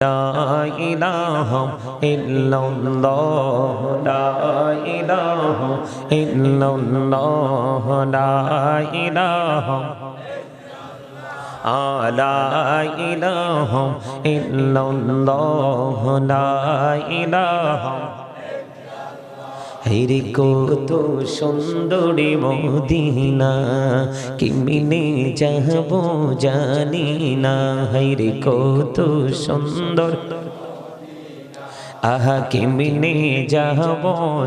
لا إله إلا الله لا إله إلا الله لا إله لا إله إلا الله لا إله হেরে কত সুন্দরী মদিনা কেমনে যাব জানি না হেরে কত সুন্দর আহা কেমনে যাব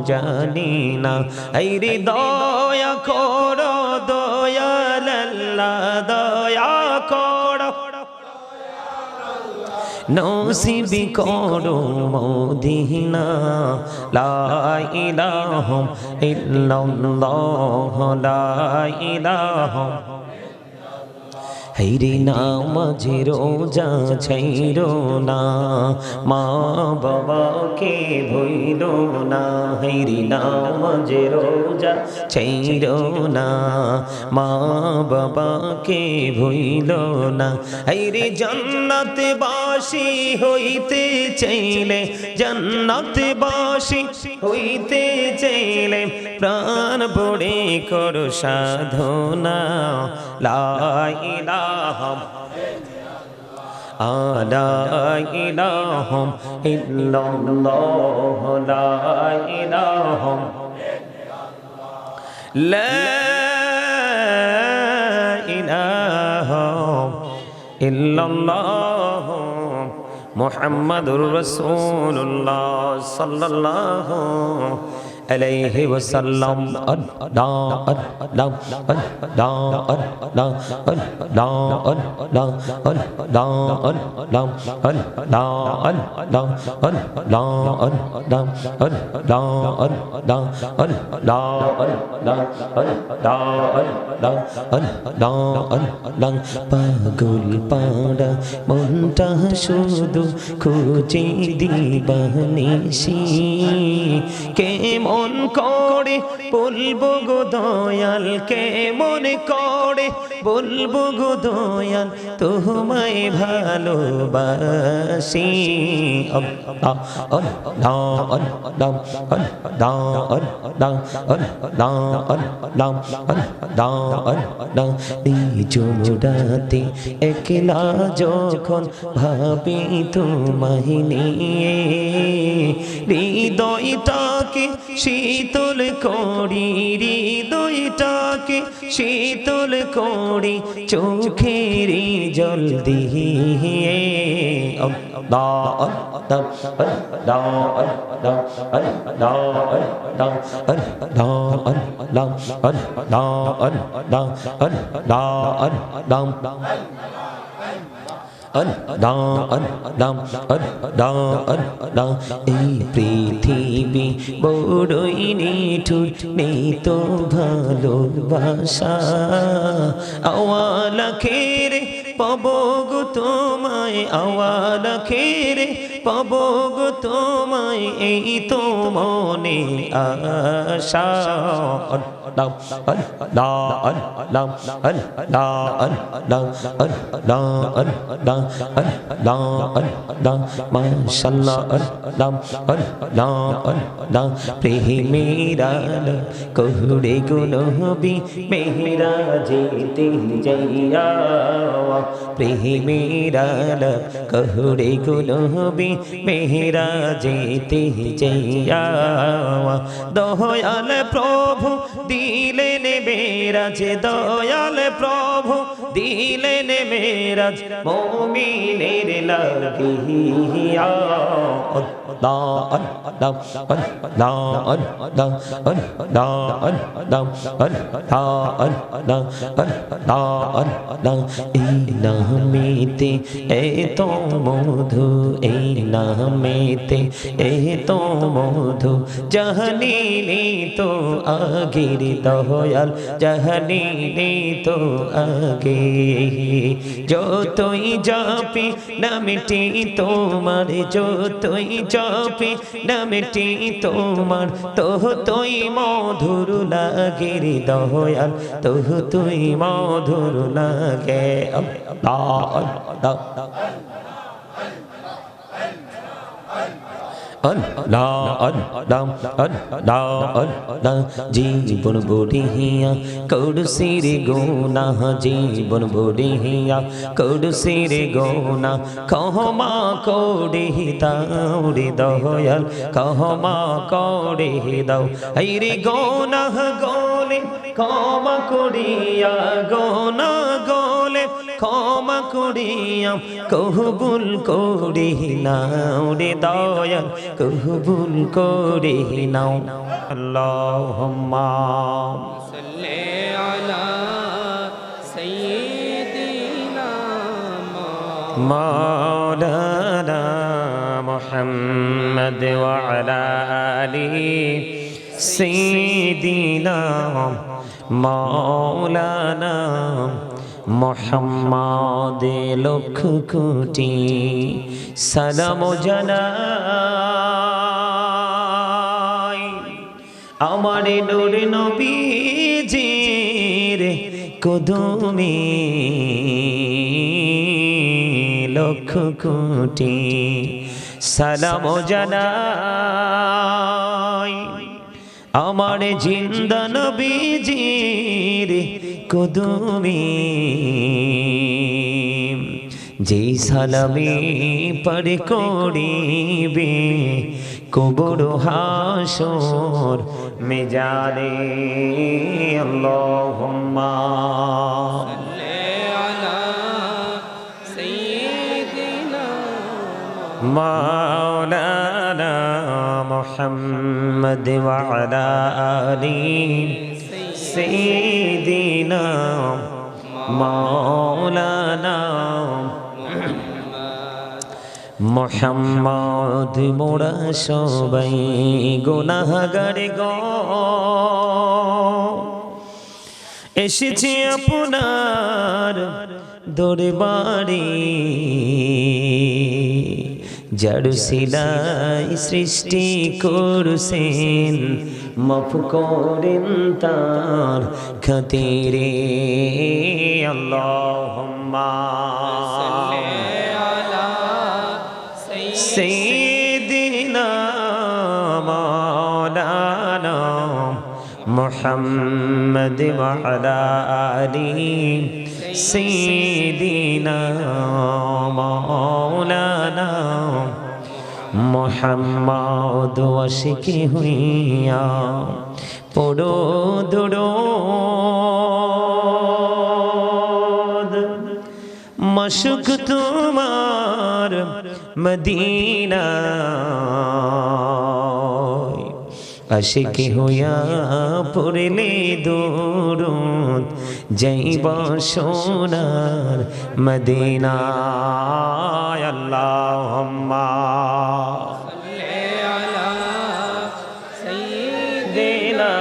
জানি না হেরে দয়া করো দয়াল আল্লাহ দয়া করো নসিব করো মদিনা লা ইলাহা ইল্লাল্লাহ লা ইলাহা হেরে নামাজে রোজা ছাইরো না মা বাবাকে ভুইলো না হেরে নামাজে রোজা ছাইরো না মা বাবাকে ভুইলো না হেরে জান্নাতে বাসী হইতে চাইলে জান্নাতে বাসী হইতে চাইলে প্রাণ ভরে করো সাধনা লা ইলাহা লা ইলাহা ইল্লাল্লাহ লা ইলাহা লা ইলাহা ইল্লাল্লাহ মুহাম্মাদুর রাসূলুল্লাহ সাল্লাল্লাহু আলাইহি ওয়াসাল্লাম পাগল পাড়া মনটা শুধু খুঁজে দিবানিসি কেমন করে বলবো গো দয়াল কেমন করে বলবো গো দয়াল তোমায় ভালোবাসি জোড়াতে একলা যখন ভাবি তোমায় নিয়ে হৃদয়টাকে শীতল করি হৃদয়টাকে শীতল করি চোখের জল দিয়ে এই পৃথিবী বড়ই নিঠুর নেই তো ভালোবাসা আওয়ালা খেরে পাবো গো তোমায় আওয়ালা খেরে পাবো গো তোমায় এই তো মনে আশা প্রেমেরা কহুড়ে গুনবি মেহরা যেতে যাইয়া প্রেমেরা কহুড়ে গুনবি মেহরা যেতে যাইয়া দয়াল প্রভু দিলেন মেরাজ দয়াল প্রভু দিলেন মেরাজ মুমিনের লাগিয়া এই নামেতে এত মধু এই নামেতে এত মধু জাহানিনি তো আগের দয়াল জাহানিনি তো আগে যতই জাপি নামটি তোমার যতই জাপি নামটি তোমার তোই মধুর লাগে রে দয়াল তুই মধুর লাগে আল্লাহ আল্লাহ আল্লাহ আল্লাহ জীবন বড়িয়া করছির গুনাহ জীবন বড়িয়া করছির গুনাহ ক্ষমা করে দাও রে দয়াল ক্ষমা করে দাও এই রে গুনাহ গোলে ক্ষমা করিয়া গুনাহ গোলে ক্ষমা করিয়া কবুল করে নাও রে দয়াল কবুল করে নাও আল্লাহুম্মা সাল্লি আলা সাইয়্যিদিনা মাওলানা মুহাম্মদ ওয়া আলা আলিহি সাইয়্যিদিনা মাওলানা মুহাম্মদ লক্ষ কোটি সালাম জানাই আমার নূর নবীজির কদমে লক্ষ কোটি সালাম জানাই আমার জিন্দা নবীজির কদমে যে সালামে পর করিবে কবর হাসর মেজারে আল্লাহুম্মা সাল্লি আলা সাইয়্যিদিনা মাওলানা মুহাম্মদ ওয়া আলা আলিহি সাইয়্যিদিনা মাওলানা মুহাম্মদ মোরা সবাই গুনাহগার গো এসেছি আপনার দরবারে যার সিলাই সৃষ্টি করছেন মাফ করেন তার খাতিরে আল্লাহুম্মা সাইয়্যিদিনা মাওলানা মুহাম্মদ ওয়া আলা আলিহি সাইয়্যিদিনা মাওলানা মুহাম্মদ আশিকি হইয়া পড়ো দুরূদ মশক তোমার মদিনা আশিকি হইয়া পড়লে দুরূদ যাইবা সোনার মদিনা আল্লাহুম্মা সাল্লি আলা সাইয়্যিদিনা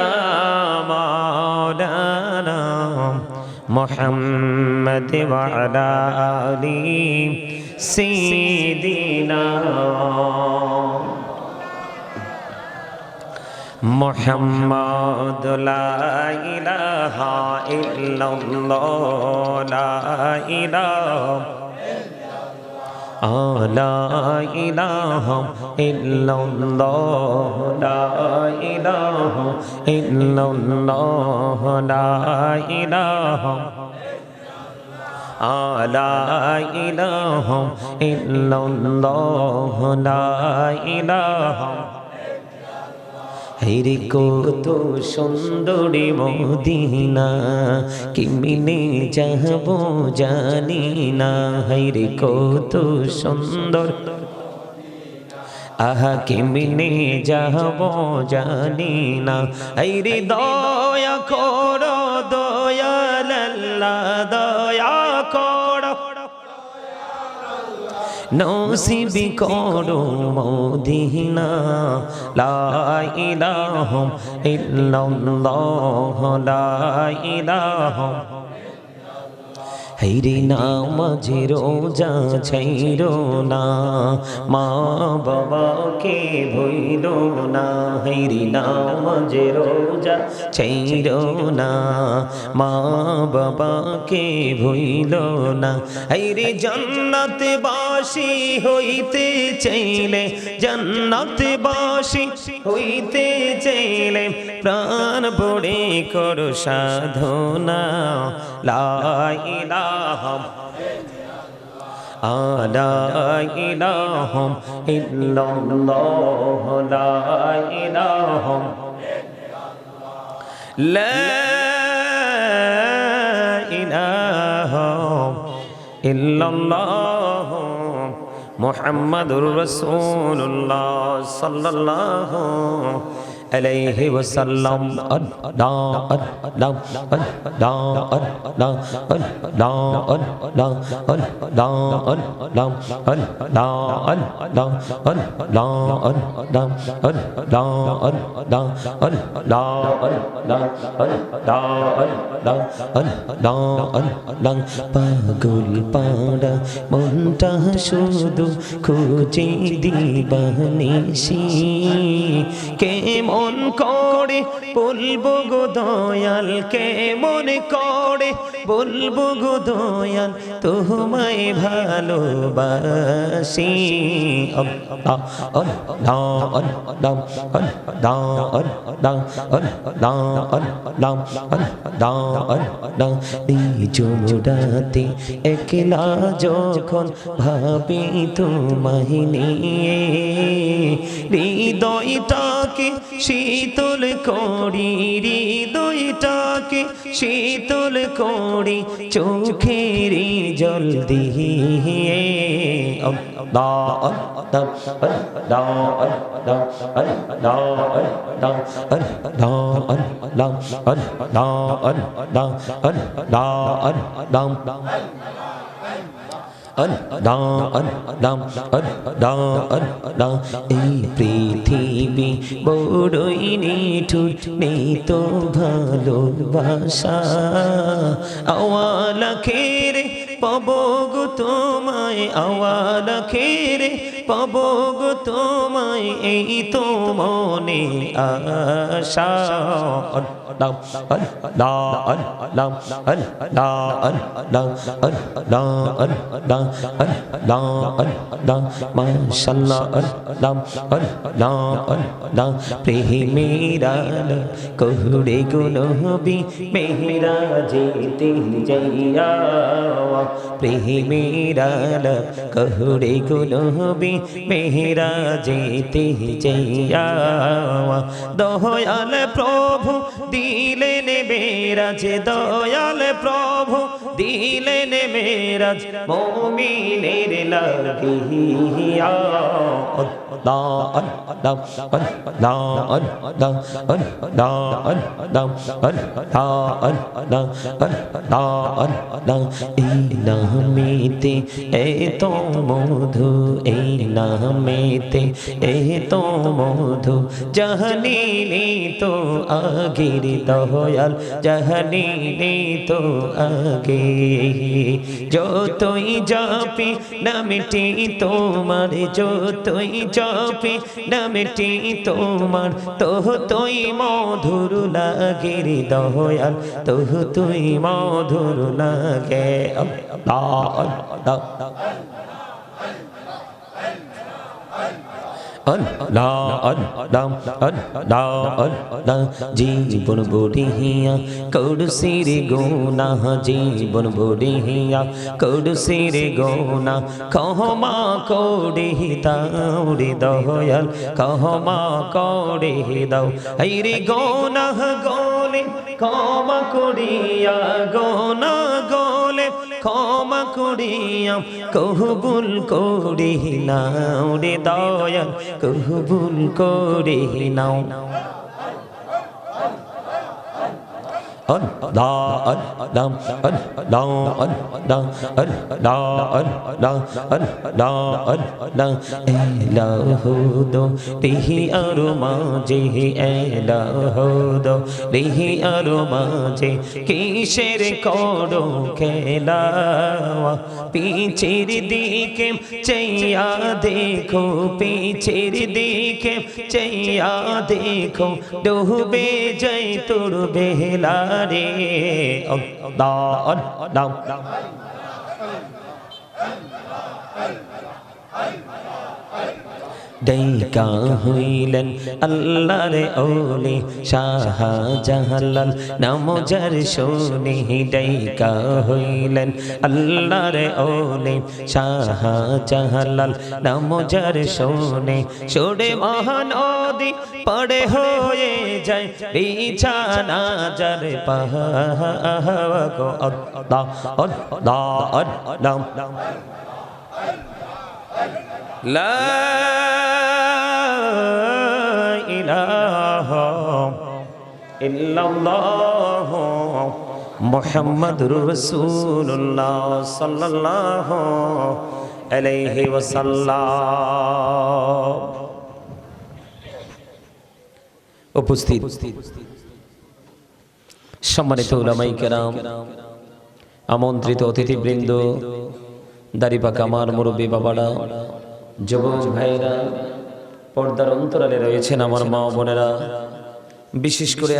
মাওলানা মুহাম্মদ ওয়া আলা আলিহি সাইয়্যিদিনা মুহাম্মদ লা ইলাহা ইল্লাল্লাহ লা ইলাহা লা ইলাহা ইল্লাল্লাহ লা ইলাহা ইল্লাল্লাহ লা ইলাহা লা ইলাহা ইল্লাল্লাহ লা ইলাহা হেরে কত সুন্দরী মদিনা কেমনে যাব জানি না হেরে কত সুন্দর আহা কেমনে যাব জানি না হেরে দয়া করো দয়াল আল্লাহ দয়া করো নসিব করো মদিনা লা ইলাহা ইল্লাল্লাহ লা ইলাহা হাইরে নামাজে রোজা ছাইরো না, মা বাবাকে ভুইলো না। হাইরে নামাজে রোজা ছাইরো না, মা বাবাকে ভুইলো না। হাইরে জান্নাতে বাসী হইতে চাইলে, জান্নাতে বাসী হইতে চাইলে প্রাণ পড়ে করো সাধনা। লা ইলাহা লা ইলাহা ইল্লাল্লাহ, লা ইলাহা লা ইলাহা ইল্লাল্লাহ মুহাম্মাদুর রাসূলুল্লাহ সাল্লাল্লাহু আলাইহি ওয়াসাল্লাম। পাগল পাড়া মনটা শুধু খুঁজে দিবানিশি, কেমন করে বলবো গো দয়াল, কেমন করে বলবো গো দয়াল তোমায় ভালোবাসি। জোড়াতে একলা যখন ভাবি তোমায় নিয়ে, হৃদয়টাকে শীতল করি, হৃদয়টাকে শীতল করি চোখের জল দিয়ে। এই পৃথিবী বড়ই নিঠুর, নেই তো ভালোবাসা। আওয়ালা খেরে পাবো গো তোমায়, আওয়ালা খেরে পাবো গো তোমায়, এই তো মনে আশা। প্রেমেরা কহুড়ে গো নবী মেহরা যেতে যাইয়া, প্রেমেরা কহুড়ে গো নবী মেহরা যেতে যাইয়া। দয়াল প্রভু দিলেন মেরাজ, দয়াল প্রভু দিলেন মেরাজ মুমিনের লাগিয়া। এই নামেতে এত মধু, এই নামেতে এত মধু, জানিনি তো আগের দয়াল, জানিনি তো আগে। যতই জাপি নামটি তোমার, যতই জাপি নামটি তোমার, তোই মধুর লাগে রে দয়াল, তোই মধুর লাগে। জীবন বড়িয়া করছির গোনা, জীবন বড়িয়া করছির গোনা, ক্ষমা করে দাও রে দয়াল, ক্ষমা করে দাও। এই রে গোনা গলে ক্ষমা করিয়া, গোনা গলে ক্ষমা করিয়া কবুল করে নাও রে দয়াল, কবুল করে নাও। কিসের করো খেলা পিছের দিকে চাইয়া দেখো পিছের দিকে চাইয়া দেখো ডুবে যাই তোর বেলা রে ডাইকা হইলেন আল্লাহর ওলি শাহজালাল নাম যার শুনে ডাইকা হইলেন আল্লাহর ওলি শাহজালাল নাম যার শুনে সোড়ে মহানদী পড়ে হয়ে যায় বিছানা যার পাহাড় গো আল্লাহ আল্লাহ আল্লাহ লা ইলাহা ইল্লাল্লাহ মুহাম্মাদুর রাসূলুল্লাহ সাল্লাল্লাহু আলাইহি ওয়াসাল্লাম। উপস্থিত সম্মানিত উলামায়ে কেরাম, আমন্ত্রিত অতিথিবৃন্দ, দাড়িপাকা আমার মুরব্বী বাবারা, যুবক ভাইরা, পর্দার অন্তরালে রয়েছেন আমার মা বোনেরা, বিশেষ করে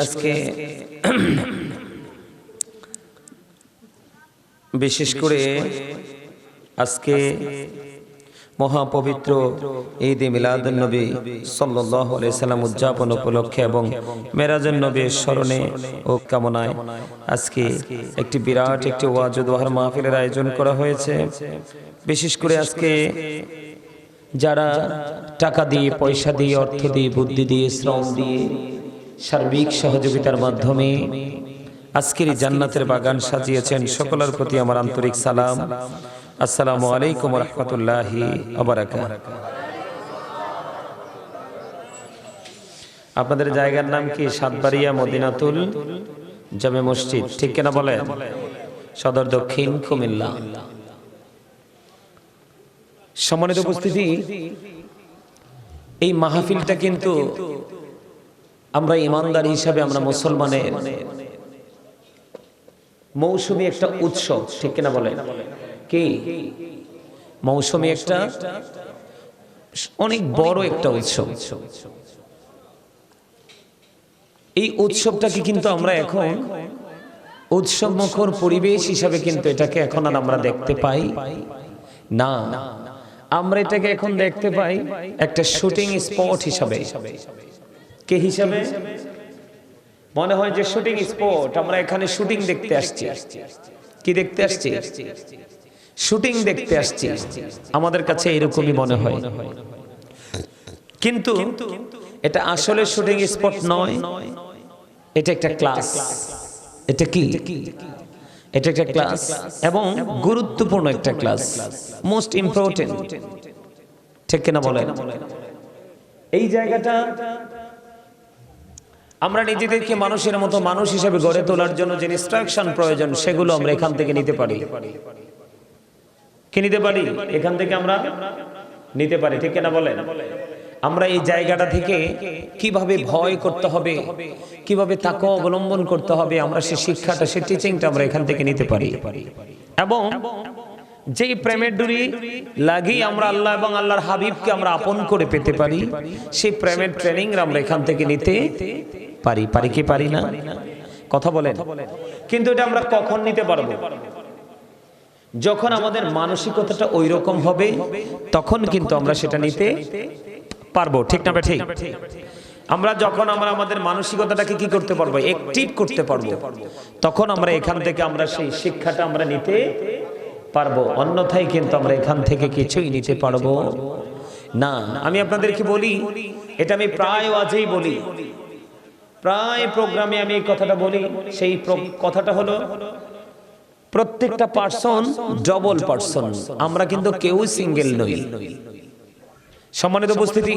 আজকে মহাপবিত্র ঈদ মিলাদুন নবী সাল্লাল্লাহু আলাইহি সাল্লাম উদযাপন উপলক্ষে এবং মেরাজুন নবীর স্মরণে ও কামনায় আজকে একটি বিরাট একটি ওয়াজ ও দোয়ার মাহফিলের আয়োজন করা হয়েছে। বিশেষ করে আজকে যারা টাকা দিয়ে, পয়সা দিয়ে, অর্থ দিয়ে, বুদ্ধি দিয়ে, শ্রম দিয়ে, সার্বিক সহযোগিতার মাধ্যমে আজকের এই জান্নাতের বাগান সাজিয়েছেন, সকলের প্রতি আমার আন্তরিক সালাম। আসসালামু আলাইকুম ওয়া রাহমাতুল্লাহি ওয়া বারাকাতুহু। আপনাদের জায়গার নাম কি? সাতবাড়িয়া মদিনাতুল জামে মসজিদ, ঠিক কিনা বলেন? সদর দক্ষিণ কুমিল্লা। সম্মানিত উপস্থিতি, এই মাহফিলটা কিন্তু আমরা ইমানদার হিসাবে, আমরা মুসলমানের মৌসুমী একটা উৎসব, ঠিক কিনা বলেন? কি মৌসুমী একটা অনেক বড় একটা উৎসব। এই উৎসবটাকে কিন্তু আমরা এখন উৎসব মুখর পরিবেশ হিসাবে কিন্তু এটাকে এখন আর আমরা দেখতে পাই না। আমরা এটাকে এখন দেখতে পাই একটা শুটিং স্পট হিসাবে। কে হিসাবে? মনে হয় যে শুটিং স্পট, আমরা এখানে শুটিং দেখতে আসছি। কি দেখতে আসছি? শুটিং দেখতে আসছি। আমাদের কাছে এরকমই মনে হয়, কিন্তু এটা আসলে শুটিং স্পট নয়, এটা একটা ক্লাস। এটা কি? এটা একটা ক্লাস, এবং গুরুত্বপূর্ণ একটা ক্লাস, মোস্ট ইম্পর্টেন্ট, ঠিক কিনা বলেন? এই জায়গাটা আমরা নিজেদেরকে মানুষের মতো মানুষ হিসেবে গড়ে তোলার জন্য যে ইনস্ট্রাকশন প্রয়োজন, সেগুলো আমরা এখান থেকে নিতে পারি। কি নিতে পারি? এখান থেকে আমরা নিতে পারি, ঠিক কিনা বলেন? আমরা এই জায়গাটা থেকে কিভাবে ভয় করতে হবে, কিভাবে তাকওয়া অবলম্বন করতে হবে, আমরা সেই শিক্ষাটা, সেই টিচিংটা আমরা এখান থেকে নিতে পারি। এবং যেই প্রেমের ডুরি লাগিয়ে আমরা আল্লাহ এবং আল্লাহর হাবিবকে আমরা আপন করে পেতে পারি, সেই প্রেমের ট্রেনিং আমরা এখান থেকে নিতে পারি। পারি কি পারি না? কথা বলেন। কিন্তু এটা আমরা কখন নিতে পারবো? যখন আমাদের মানসিকতাটা ওই রকম হবে, তখন কিন্তু আমরা সেটা নিতে পারবো, ঠিক না? ঠিক। আমরা যখন আমাদের মানসিকতাটাকে কি করতে পারবো? অ্যাক্টিভ করতে পারবো, তখন আমরা এখান থেকে আমরা সেই শিক্ষাটা আমরা নিতে পারবো। অন্যথায় কিন্তু আমরা এখান থেকে কিছুই নিতে পারবো না। আমি আপনাদেরকে বলি, এটা আমি প্রায় আজই বলি, প্রায় প্রোগ্রামে আমি এই কথাটা বলি। সেই কথাটা হলো, প্রত্যেকটা পার্সন ডবল পার্সন, আমরা কিন্তু কেউ সিঙ্গেল নই। সম্মানিত উপস্থিতি,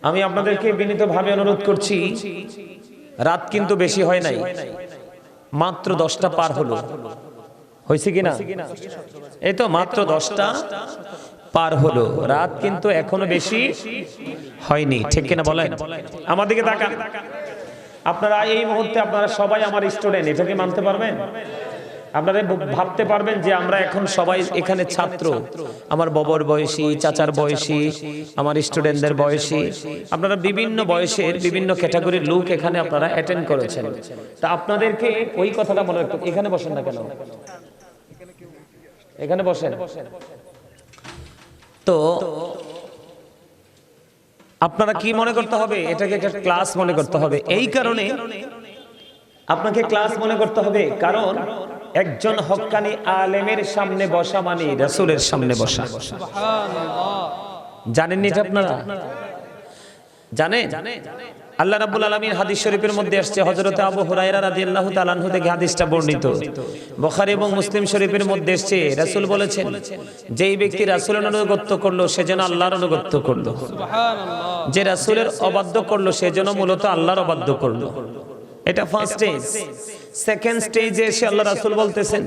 আমি আপনাদেরকে বিনীতভাবে অনুরোধ করছি, রাত কিন্তু বেশি হয় নাই, মাত্র 10টা পার হলো, হয়েছে কিনা? এই তো মাত্র 10টা পার হলো, রাত কিন্তু এখনো বেশি হয়নি, ঠিক কিনা বলেন? আমাদেরকে তাকান, আপনারা এই মুহূর্তে আপনারা সবাই আমার স্টুডেন্ট, এটাকে মানতে পারবেন? আপনারা ভাবতে পারবেন যে আমরা এখন সবাই এখানে ছাত্র, আমার বাবার বয়সী, চাচার বয়সী, আমার স্টুডেন্টদের বয়সী, আপনারা বিভিন্ন বয়সের বিভিন্ন ক্যাটাগরির লোক এখানে আপনারা অ্যাটেন্ড করেছেন। তা আপনাদেরকে ওই কথাটা মনে রাখতে, এখানে বসেন না কেন, এখানে বসেন। তো আপনারা কি মনে করতে হবে? এটাকে একটা ক্লাস মনে করতে হবে। এই কারণে আপনাকে ক্লাস মনে করতে হবে, কারণ একজন হক্কানি আলেমের সামনে বসা মানে রাসূলের সামনে বসা। জানেননি এটা আপনারা? জানেন? আল্লাহ রাব্বুল আলামিন হাদিস শরীফের মধ্যে আসছে, হযরত আবু হুরায়রা রাদিয়াল্লাহু তাআলা আনহু থেকে হাদিসটা বর্ণিত, বুখারী এবং মুসলিম শরীফের মধ্যে আসছে, রাসূল বলেছেন, যেই ব্যক্তি রাসূলের অনুগত করলো সে যেন আল্লাহর অনুগত করলো, সুবহানাল্লাহ। যে রাসূলের অবাধ্য করলো সে যেন মূলত আল্লাহর অবাধ্য করলো। এটা ফার্স্ট স্টেজ। সেকেন্ড স্টেজে এসে আল্লাহ রাসূল বলতেছেন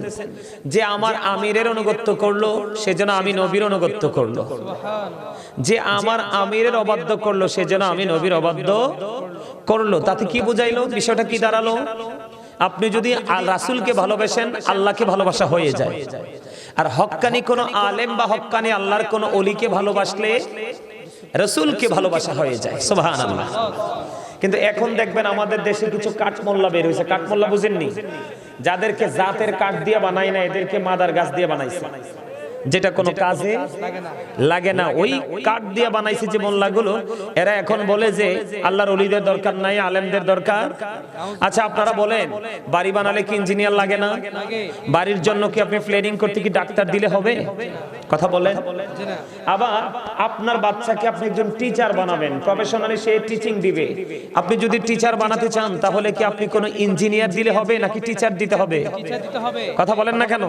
যে আমার আমিরের অনুগত করলো সে যেন আমি নবীর অনুগত করলো, যে আমার আমিরের অবাধ্য করলো সে যেন আমি নবীর অবাধ্য করলো। তাতে কি বুঝাইলো? বিষয়টা কি দাঁড়ালো? আপনি যদি রাসূলকে ভালোবাসেন আল্লাহকে ভালোবাসা হয়ে যায়, আর হক্কানি কোন আলেম বা হক্কানি আল্লাহর কোন ওলিকে ভালোবাসলে রাসূলকে ভালোবাসা হয়ে যায়। সুবহানাল্লাহ। কিন্তু এখন দেখবেন আমাদের দেশে কিছু কাঠমোল্লা বের হয়েছে। কাঠমোল্লা বুঝেননি? যাদেরকে জাতের কাঠ দিয়ে বানায় না, এদেরকে মাদার গাছ দিয়ে বানাইছে, যেটা কোনো কাজে লাগে না, ওই কাঠ দিয়ে বানাইছে যে মোল্লাগুলো। এরা এখন বলে যে আল্লাহর ওলিদের দরকার নাই, আলেমদের দরকার। আচ্ছা আপনারা বলেন, বাড়ি বানালে কি ইঞ্জিনিয়ার লাগে না? বাড়ির জন্য কি আপনি প্ল্যানিং করতে কি ডাক্তার দিলে হবে? কথা বলেন। আবার আপনার বাচ্চাকে আপনি একজন টিচার বানাবেন, প্রফেশনালি সে টিচিং দিবে। আপনি যদি টিচার বানাতে চান তাহলে কি আপনি কোনো ইঞ্জিনিয়ার দিলে হবে নাকি টিচার দিতে হবে? কথা বলেন না কেন?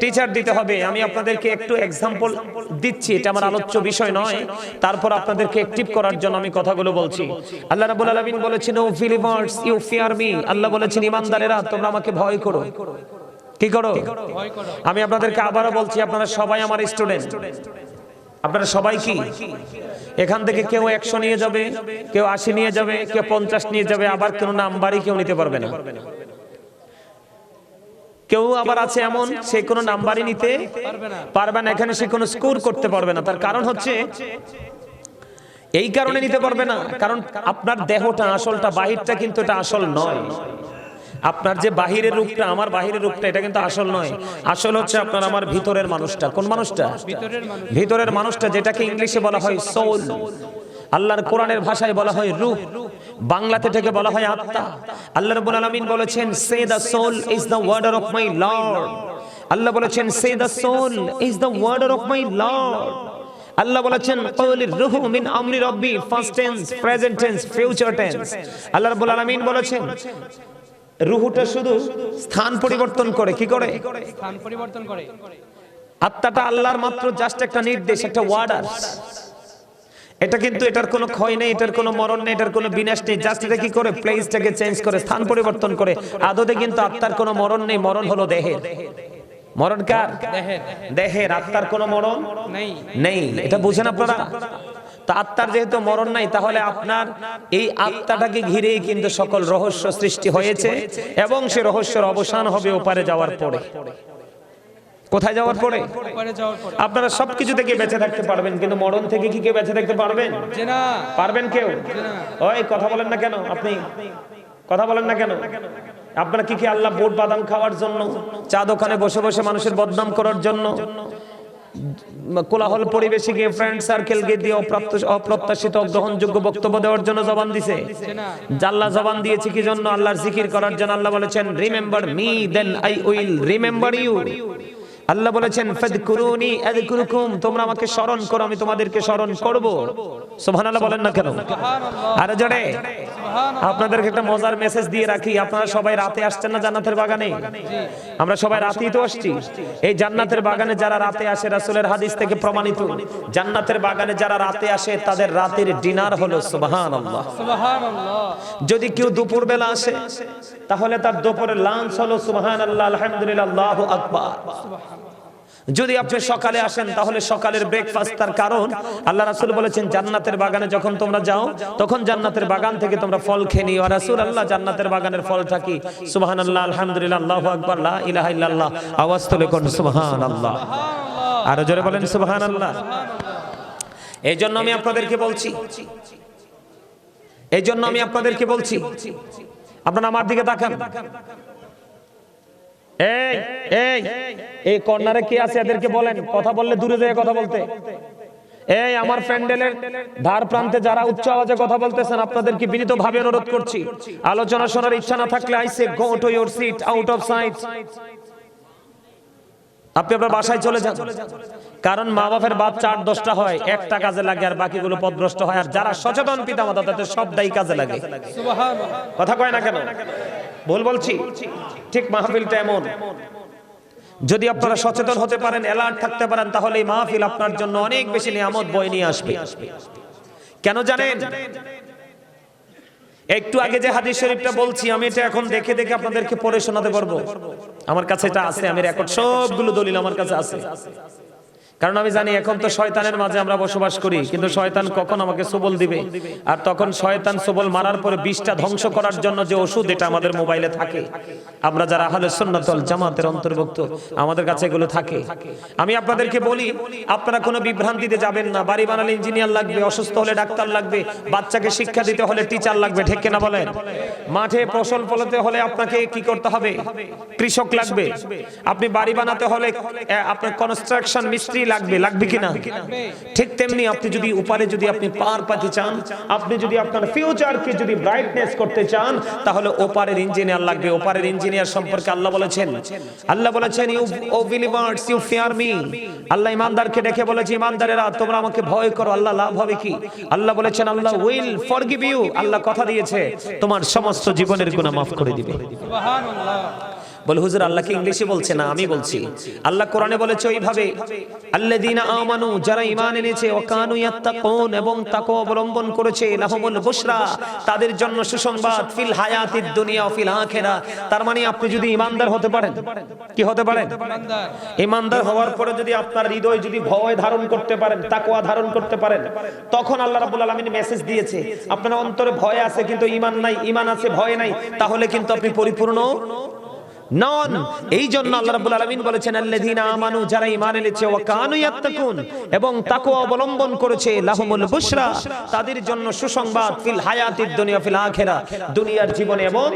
টিচার দিতে হবে। আমি আপনাদেরকে একটু এক্সাম্পল দিচ্ছি, এটা আমার আলোচ্য বিষয় নয়, তারপর আপনাদেরকে অ্যাক্টিভ করার জন্য আমি কথাগুলো বলছি। আল্লাহ রাব্বুল আলামিন বলেছেন, O believers you fear me, আল্লাহ বলেছেন ঈমানদারেরা তোমরা আমাকে ভয় করো। কি করো? ভয় করো। আমি আপনাদেরকে আবারো বলছি, আপনারা সবাই আমার স্টুডেন্ট। আপনারা সবাই কি এখান থেকে কেউ 100 নিয়ে যাবে, কেউ 80 নিয়ে যাবে, কেউ 50 নিয়ে যাবে, আবার কেউ নাম্বারই কেউ নিতে পারবে না। কেউ আবার আছে এমন সে কোনো নাম্বারই নিতে পারবে না, এখানে সে কোনো স্কোর করতে পারবে না। তার কারণ হচ্ছে এই কারণে নিতে পারবে না, কারণ আপনার দেহটা আসলটা, বাহিরটা কিন্তু এটা আসল নয়। আপনার যে বাহিরের রূপটা, আমার বাহিরের রূপটা, এটা কিন্তু আসল নয়। আসল হচ্ছে আপনার আমার ভিতরের মানুষটা। কোন মানুষটা? ভিতরের মানুষটা, যেটাকে ইংলিশে বলা হয় সোল, আল্লাহর কোরআনের ভাষায় বলা হয় রূহ, বাংলাতে থেকে বলা হয় আত্মা। আল্লাহ রাব্বুল আলামিন বলেছেন, say the soul is the warder of my lord. আল্লাহ বলেছেন, say the soul is the warder of my lord. আল্লাহ বলেছেন, ক্বালির রূহু মিন আমরি রাব্বি, first tense, present tense, future tense. আল্লাহ রাব্বুল আলামিন বলেছেন রূহটা শুধু স্থান পরিবর্তন করে। কি করে? স্থান পরিবর্তন করে। আত্মাটা আল্লাহর মাত্র জাস্ট একটা নির্দেশ, একটা ওয়ার্ডার। এটা কিন্তু এটার কোনো ক্ষয় নেই, এটার কোনো মরণ নেই, এটার কোনো বিনাশ নেই। জাস্ট এটা কি করে? প্লেসটাকে চেঞ্জ করে, স্থান পরিবর্তন করে। আদতে কিন্তু আত্মার কোনো মরণ নেই, মরণ হলো দেহের। মরণ কার? দেহের। আত্মার কোনো মরণ নেই। এটা বুঝেন আপনারা? তা আত্মার যেহেতু মরণ নাই, তাহলে আপনার এই আত্মাটাকে ঘিরেই কিন্তু সকল রহস্য সৃষ্টি হয়েছে, এবং সে রহস্যের অবসান হবে ওপারে যাওয়ার পরে। কোথায় যাওয়ার পরে? আপনারা সবকিছু থেকে বেঁচে থাকতে পারবেন, কিন্তু মরণ থেকে কি কেউ বেঁচে থাকতে পারবেন? পারবেন কেউ? ওই কথা বলেন না কেন? আপনি কথা বলেন না কেন? আপনারা কি আল্লাহ বোট বাদাম খাওয়ার জন্য, চা দোকানে বসে বসে মানুষের বদনাম করার জন্য, কোলাহল পরিবেশে গিয়ে ফ্রেন্ড সার্কেল গিয়ে দিয়ে অপ্রত্যাশিত গ্রহণযোগ্য বক্তব্য দেওয়ার জন্য জবান দিছে? আল্লাহ জবান দিয়েছে কি জন্য? আল্লাহর জিকির করার জন্য। আল্লাহ বলেছেন, remember me then I will remember you. আল্লাহ বলেছেন ফাযকুরুনি আযকুরুকুম, তোমরা আমাকে স্মরণ করো আমি তোমাদেরকে স্মরণ করব। সুবহানাল্লাহ বলেন না কেন? আরে জোরে। আপনাদেরকে একটা মজার মেসেজ দিয়ে রাখি, আপনারা সবাই রাতে আসছেন না জান্নাতের বাগানে? আমরা সবাই রাতেই তো আসছি। এই জান্নাতের বাগানে যারা রাতে আসে, রাসূলের হাদিস থেকে প্রমাণিত, জান্নাতের বাগানে যারা রাতে আসে তাদের রাতের ডিনার হলো সুবহানাল্লাহ। সুবহানাল্লাহ। যদি কেউ দুপুর বেলা আসে তাহলে তার দুপুরের লাঞ্চ হলো সুবহানাল্লাহ, আলহামদুলিল্লাহ, আল্লাহু আকবার। যদি আপনি সকালে আসেন তাহলে সকালের ব্রেকফাস্ট। তার কারণ আল্লাহ রাসূল বলেছেন জান্নাতের বাগানে যখন তোমরা যাও তখন জান্নাতের বাগান থেকে তোমরা ফল খেয়ে নিও। রাসূলুল্লাহ জান্নাতের বাগানের ফলটা কি? সুবহানাল্লাহ, আলহামদুলিল্লাহ, আল্লাহু আকবার, লা ইলাহা ইল্লাল্লাহ। আওয়াজ তুলে কোন সুবহানাল্লাহ। আর জোরে বলেন সুবহানাল্লাহ। এই জন্য আমি আপনাদেরকে বলছি, আপনারা আমার দিকে তাকান। এই কর্নারে কে আছে এদেরকে বলেন, কথা বললে দূরে যেয়ে কথা বলতে। এই আমার প্যান্ডেলের ধার প্রান্তে যারা উচ্চ আওয়াজে কথা বলতেছেন আপনাদেরকে বিনীতভাবে অনুরোধ করছি, আলোচনা শোনার ইচ্ছা না থাকলে I say go to your seat, out of sight. আপনি আপনার বাসায় চলে যান। কারণ মা বাপের বাচ্চা 8-10টা হয়, একটা কাজে লাগে আর বাকিগুলো পথভ্রষ্ট হয়। আর যারা সচেতন পিতামাতা তাদের সবটাই কাজে লাগে। সুবহানাল্লাহ। কথা কয় না কেন? ভুল বলছি? ঠিক মাহফিলটা এমন, যদি আপনারা সচেতন হতে পারেন, অ্যালার্ট থাকতে পারেন, তাহলে এই মাহফিল আপনার জন্য অনেক বেশি নিয়ামত বয়ে নিয়ে আসবে। কেন জানেন? একটু আগে যে হাদিস শরীফটা বলছি আমি এটা এখন দেখে দেখে আপনাদেরকে পড়ে শোনাতে পারবো। আমার কাছে এটা আছে, আমি রেকর্ড সবগুলো দলিল আমার কাছে আছে। কারণ আমি জানি এখন তো শয়তানের মাঝে আমরা বসবাস করি, কিন্তু শয়তান কখন আমাকে সবল দিবে, আর তখন শয়তান সবল মারার পরে 20টা ধ্বংস করার জন্য যে ওষুধ এটা আমাদের মোবাইলে থাকে, আমরা যারা আহলে সুন্নাত ওয়াল জামাতের অন্তর্ভুক্ত আমাদের কাছে এগুলো থাকে। আমি আপনাদেরকে বলি, আপনারা কোনো বিভ্রান্তিতে যাবেন না। বাড়ি বানালে ইঞ্জিনিয়ার লাগবে, অসুস্থ হলে ডাক্তার লাগবে, বাচ্চাকে শিক্ষা দিতে হলে টিচার লাগবে, ঠিক কিনা বলেন? মাঠে ফসল ফলাতে হলে আপনাকে কি করতে হবে? কৃষক লাগবে। আপনি বাড়ি বানাতে হলে আপনার কনস্ট্রাকশন মিস্ত্রি লাগবে কিনা? ঠিক তেমনি আপনি যদি উপরে যদি আপনি পার পাতে চান, আপনি যদি আপনার ফিউচারকে যদি ব্রাইটনেস করতে চান, তাহলে ওপারের ইঞ্জিনিয়ার লাগবে। ওপারের ইঞ্জিনিয়ার সম্পর্কে আল্লাহ বলেছেন you O believers you fear me. আল্লাহ ইমানদারকে ডেকে বলেছে, ইমানদারেরা তোমরা আমাকে ভয় করো। আল্লাহ লাভ হবে কি? আল্লাহ বলেছেন আল্লাহ উইল ফরগিভ ইউ। আল্লাহ কথা দিয়েছে তোমার সমস্ত জীবনের গুনাহ মাফ করে দিবে। সুবহানাল্লাহ। বল হুজুর আল্লাহ কি ইংলিশে বলছে? না, আমি বলছি। আল্লাহ কোরআনে বলেছে ওইভাবে, আল্লাযীনা আমানু, যারা ঈমান এনেছে, ওয়া কানু ইয়াত্তাকুন, এবং তাকওয়া অবলম্বন করেছে, লাহুমুল বুশরা, তাদের জন্য সুসংবাদ, ফিল হায়াতিদ দুনিয়া ওয়া ফিল আখিরাহ। তার মানে আপনি যদি ঈমানদার হতে পারেন, কি হতে পারেন? ঈমানদার হওয়ার পরে যদি আপনার হৃদয় যদি ভয় ধারণ করতে পারেন, তাকওয়া ধারণ করতে পারেন, তখন আল্লাহ রাব্বুল আলামিন মেসেজ দিয়েছে আপনার অন্তরে ভয় আছে কিন্তু ঈমান নাই, ঈমান আছে ভয় নাই, তাহলে কিন্তু আপনি পরিপূর্ণ নন। এই জন্য আল্লাহ রাব্বুল আলামিন বলেছেন আল্লাযীনা আমানু, যারা ঈমান এনেছে, ওয়া কানু ইয়াত্তাকুন, এবং তাকওয়া অবলম্বন করেছে, লাহুমুল বুশরা, তাদের জন্য সুসংবাদ, ফিল হায়াতিদ দুনিয়া ফিল আখিরাহ, দুনিয়ার জীবনে এবং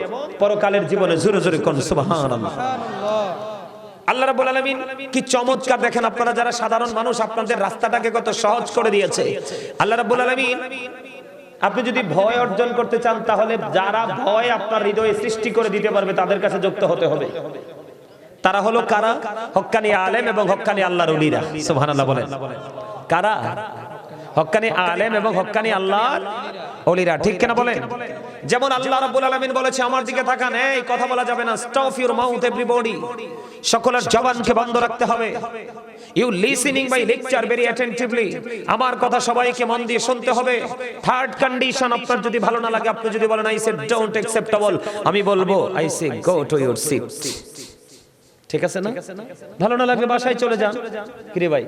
পরকালের জীবনে। জোরে জোরে কোন সুবহানাল্লাহ। আল্লাহ রাব্বুল আলামিন কি চমৎকার! দেখেন আপনারা যারা সাধারণ মানুষ, আপনাদের রাস্তাটাকে কত সহজ করে দিয়েছে আল্লাহ রাব্বুল আলামিন। আপনি যদি ভয় অর্জন করতে চান, তাহলে যারা ভয় আপনার হৃদয়ে সৃষ্টি করে দিতে পারবে তাদের কাছে যুক্ত হতে হবে। তারা হলো কারা? হক্কানি আলেম এবং হক্কানি আল্লাহর ওলিরা। সুবহানাল্লাহ বলেন। কারা? হক্কানি আলেম এবং হক্কানি আল্লাহর ওলিরা, ঠিক কিনা বলেন? যেমন আল্লাহ রাব্বুল আলামিন বলেছে, আমার দিকে তাকান, এই কথা বলা যাবে না, স্টপ ইউর মাউথ এভরিবডি, সকলের জবানকে বন্ধ রাখতে হবে। You listening by lecture very attentively, আমার কথা সবাইকে মন দিয়ে শুনতে হবে। থার্ড কন্ডিশন, আপনার যদি ভালো না লাগে, আপনি যদি বলেন আই সে ডোন্ট অ্যাকসেপ্টেবল, আমি বলবো I say go to your seat. ঠিক আছে না? ভালো না লাগলে বাসায় চলে যান। কি রে ভাই,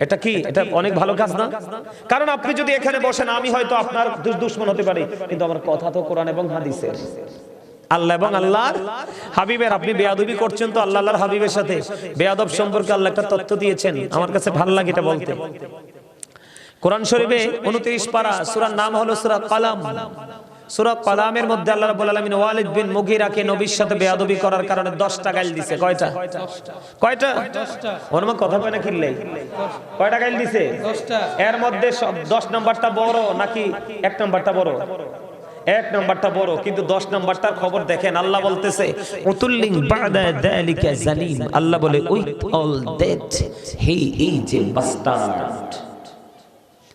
এটা কি? এটা অনেক ভালো কাজ না? কারণ আপনি যদি এখানে বসেন, আমি হয়তো আপনার দুশমন হতে পারি, কিন্তু আমার কথা তো কোরআন এবং হাদিসের, আল্লাহ এবং আল্লাহর হাবিবের। আপনি বেয়াদবি করছেন তো আল্লাহর হাবিবের সাথে। বেয়াদব সম্পর্কে আল্লাহ একটা তথ্য দিয়েছেন, আমার কাছে ভালো লাগে এটা বলতে। কোরআন শরীফে 29 পারা, সূরার নাম হলো সূরা কালাম। সূরা কালামের মধ্যে আল্লাহ রাব্বুল আলামিন ওয়ালিদ বিন মুগীরাকে নবীর সাথে বেয়াদবি করার কারণে 10টা গাইল দিয়েছে। কয়টা? 10টা। ওরমা কথা কয় না কিল্লাই? কয়টা গাইল দিয়েছে? 10টা। এর মধ্যে 10 নাম্বারটা বড় নাকি 1 নাম্বারটা বড়? এক নাম্বারটা বড়, কিন্তু 10 নাম্বারটার খবর দেখেন। আল্লাহ বলতেছে উতুল্লিং বাদা যালিকা জালিম। আল্লাহ বলে with all that he is a bastard.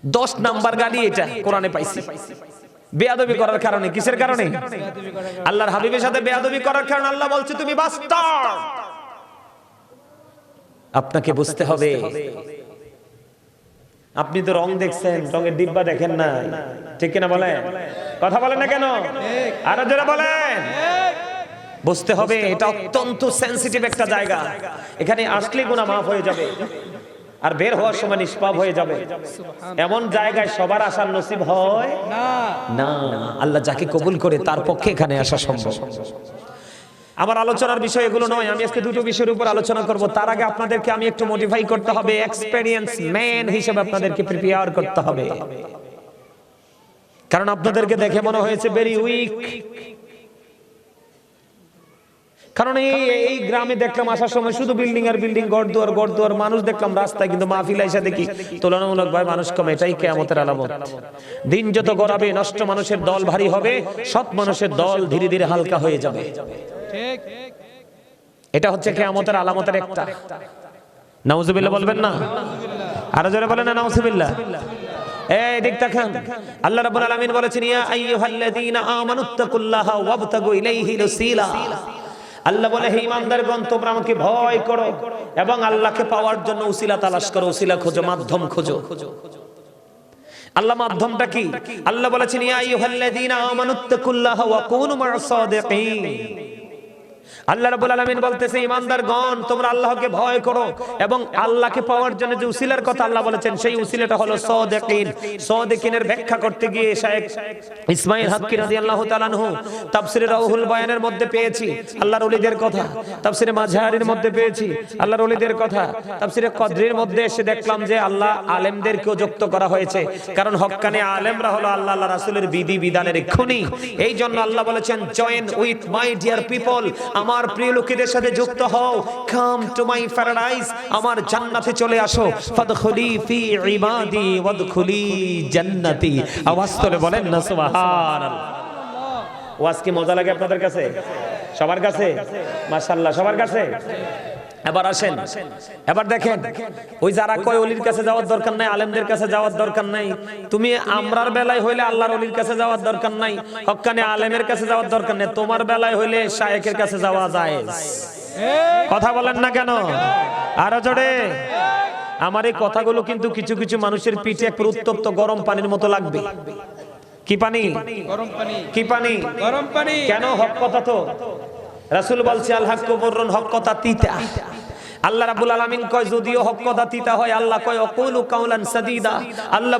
10 number গালি এটা কোরআনে পাইছি। বেয়াদবি করার কারণে, কিসের কারণে? আল্লাহর হাবিবের সাথে বেয়াদবি করার কারণে আল্লাহ বলছে তুমি বাস্টার্ড। আপনাকে বুঝতে হবে, আপনি তো রং দেখছেন, রঙের ডিব্বা দেখেন না, ঠিক কিনা বলেন? কথা বলেন না কেন? আরো জোরে বলেন। বুঝতে হবে এটা অত্যন্ত সেনসিটিভ একটা জায়গা। এখানে আসলে গুনাহ মাফ হয়ে যাবে আর বের হওয়ার সময় নিষ্পাপ হয়ে যাবে। এমন জায়গায় সবার আসার নসিব হয় না। আল্লাহ যাকে কবুল করে তার পক্ষে এখানে আসা সম্ভব। আমার আলোচনার বিষয় এগুলো নয়, আমি আজকে দুটো বিষয়ের উপর আলোচনা করব। তার আগে আপনাদেরকে আমি একটু মোটিফাই করতে হবে, এক্সপেরিয়েন্স ম্যান হিসেবে আপনাদেরকে প্রিপেয়ার করতে হবে। কারণ আপনাদেরকে দেখে মনে হয়েছে ভেরি উইক। কারণ এই গ্রামে দেখলাম আসার সময় শুধু বিল্ডিং আর বিল্ডিং, গড়দুয়ার মানুষ দেখলাম রাস্তায়, কিন্তু মাহফিলে এসে দেখি তুলনামূলকভাবে মানুষ কম। এটাই কিয়ামতের আলামত। দিন যত গড়াবে নষ্ট মানুষের দল ভারী হবে, সৎ মানুষের দল ধীরে ধীরে হালকা হয়ে যাবে। ঠিক, এটা হচ্ছে কিয়ামতের আলামতের একটা। নাউজুবিল্লাহ বলবেন না? আরো জোরে বলেন না নাউজুবিল্লাহ। এই দিক তাকান, আল্লাহ রাব্বুল আলামিন বলেছেন ইয়া আইয়ুহাল্লাযীনা আমানুত্তাকুল্লাহা ওয়াবতাগু ইলাইহিল ওসিলা। আল্লাহ বলে হে ঈমানদারগণ, তোমরা আমাকে ভয় করো এবং আল্লাহকে পাওয়ার জন্য উসিলা তালাশ করো, উসিলা খোঁজো, মাধ্যম খোঁজো। আল্লাহ মাধ্যমটা কি? আল্লাহ বলেছেন ইয়া আইয়ুহাল্লাযীনা আমানুত্তাকুল্লাহা ওয়া কুনু মা'আস সাদিকিন। আল্লাহ রাব্বুল আলামিন বলতেছে ঈমানদারগণ, তোমরা আল্লাহকে ভয় করো এবং আল্লাহকে পাওয়ার জন্য যে উসিলার কথা আল্লাহ বলেছেন সেই উসিলাটা হলো সাদিকিন। সাদিকিনের ব্যাখ্যা করতে গিয়ে শায়েখ ইসমাঈল হাক্কি রাদিয়াল্লাহু তাআলা আনহু তাফসীরে রাউহুল বায়ানের মধ্যে পেয়েছি আল্লাহর ওলিদের কথা, তাফসীরে মাঝহারির মধ্যে পেয়েছি আল্লাহর ওলিদের কথা, তাফসীরে কদরির মধ্যে এসে দেখলাম যে আল্লাহ আলেমদেরকেও যুক্ত করা হয়েছে। কারণ হক্কানি আলেমরা হলো আল্লাহ আল্লাহ রাসূলের বিধি বিধানের খুনি। এই জন্য আল্লাহ বলেছেন join with my dear people, আমার প্রিয় লোকেদের সাথে যুক্ত হও। কাম টু মাই প্যারাডাইস, আমার জান্নাতে চলে আসো। ফাদখুলি ফি ইবাদি ওয়াদখুলি জান্নাতি। আওয়াজ করে বলেন না সুবহানাল্লাহ। ওয়াজ কি মজা লাগে আপনাদের কাছে? সবার কাছে? মাশাআল্লাহ, সবার কাছে। এবার আসেন, এবার দেখেন, ওই যারা কয় ওলির কাছে যাওয়ার দরকার নাই, আলেমদের কাছে যাওয়ার দরকার নাই, তুমি আমরার বেলায় হইলে আল্লাহর ওলির কাছে যাওয়ার দরকার নাই, হক্কানি আলেমের কাছে যাওয়ার দরকার নাই, তোমার বেলায় হইলে শায়েখের কাছে যাওয়া যায়। কথা বলেন না কেন? আরো জোরে। আমার এই কথাগুলো কিন্তু কিছু কিছু মানুষের পিঠে এক উত্তপ্ত গরম পানির মতো লাগবে। কি পানি? গরম পানি। কি পানি? গরম পানি। কেন? হক কথা তো। রাসূল বলছে আল হাক্কু মুররুন, হক কথা তিতা। আল্লাহ রাব্বুল আলামিন কয় যদিও হক কথা তিতা হয়, আল্লাহ কয় ওয়াকুলু কাওলান সাদীদা। আল্লাহ